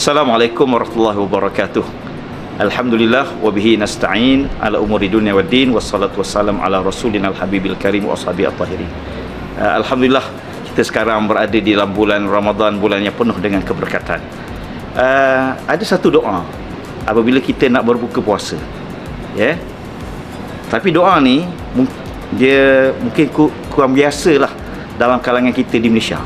Assalamualaikum warahmatullahi wabarakatuh. Alhamdulillah wa bihi nasta'in ala umuri dunya waddin, wassalatu wassalam ala rasulina al-habibil karim wa ashabi at-tahirin. Alhamdulillah, kita sekarang berada di dalam bulan Ramadan, bulan yang penuh dengan keberkatan. Ada satu doa apabila kita nak berbuka puasa, ya. Tapi doa ni dia mungkin kurang biasalah dalam kalangan kita di Malaysia.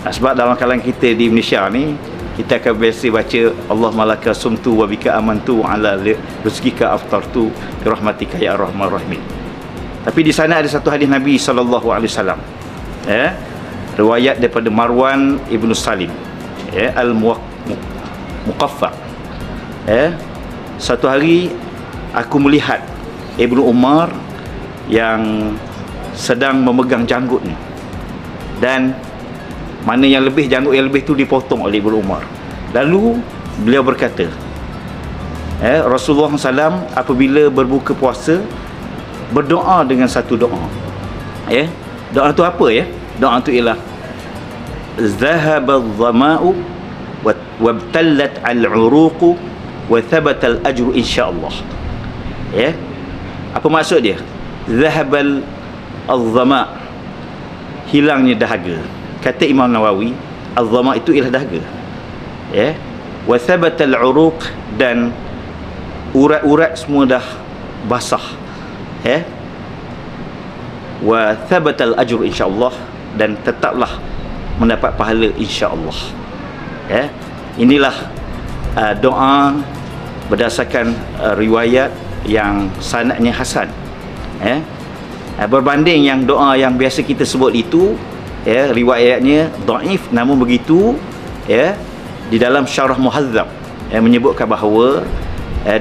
Sebab dalam kalangan kita di Malaysia ni, kita akan biasa baca Allah malaka sumtu wa bika amantu ala rizqika aftartu bi rahmatika ya arhamar rahimin. Tapi di sana ada satu hadis Nabi sallallahu alaihi wasallam, ya, riwayat daripada Marwan Ibnu Salim, ya, al-Muqaffa. Ya, satu hari aku melihat Ibnu Umar yang sedang memegang janggut ni, dan mana yang lebih, janggut yang lebih tu dipotong oleh Ibnu Umar. Lalu beliau berkata, Rasulullah SAW apabila berbuka puasa berdoa dengan satu doa. Doa tu apa, ya? Doa tu ialah zahaba adh-dhama'u wabtallat al-'uruqu wa thabata al-ajru insyaallah. Ya. Apa maksud dia? Zahabal adh-dhama', hilangnya dahaga. Kata Imam Nawawi, al-dhama' itu ialah dahaga, ya. Wa thabata al-uruq, dan urat-urat semua dah basah, ya. Wa thabata al-ajr insyaallah, dan tetaplah mendapat pahala insyaallah, ya. Inilah doa berdasarkan riwayat yang sanadnya hasan, ya. Berbanding yang doa yang biasa kita sebut itu, ya, riwayatnya dhaif, namun begitu, ya, di dalam Syarah Muhadzab yang menyebutkan bahawa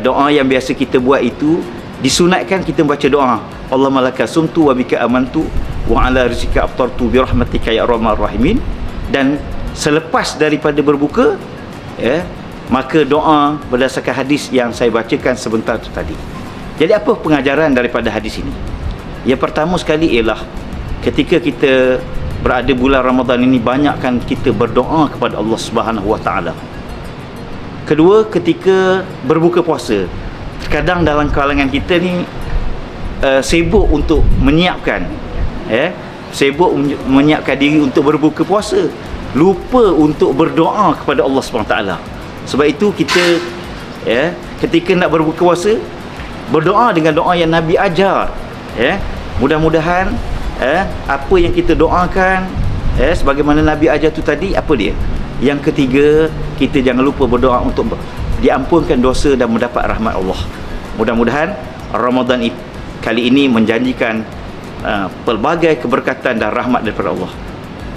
doa yang biasa kita buat itu disunatkan kita baca doa Allahumma laka sumtu wa bika amantu wa ala rizqika aftartu bi rahmatika ya arhamar rahimin. Dan selepas daripada berbuka, ya, maka doa berdasarkan hadis yang saya bacakan sebentar tu tadi. Jadi apa pengajaran daripada hadis ini? Yang pertama sekali ialah ketika kita berada bulan Ramadan ini, banyakkan kita berdoa kepada Allah Subhanahu Wa Taala. Kedua, ketika berbuka puasa, terkadang dalam kalangan kita ni sibuk untuk menyiapkan, sibuk menyiapkan diri untuk berbuka puasa, lupa untuk berdoa kepada Allah Subhanahu Wa Taala. Sebab itu kita, ya, ketika nak berbuka puasa, berdoa dengan doa yang Nabi ajar, ya. Mudah-mudahan apa yang kita doakan, sebagaimana Nabi ajar tu tadi, apa dia? Yang ketiga, kita jangan lupa berdoa untuk diampunkan dosa dan mendapat rahmat Allah. Mudah-mudahan Ramadan kali ini menjanjikan pelbagai keberkatan dan rahmat daripada Allah.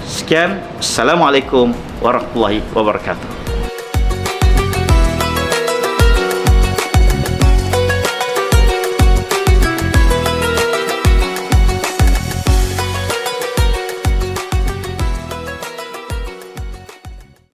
Sekian, Assalamualaikum warahmatullahi wabarakatuh.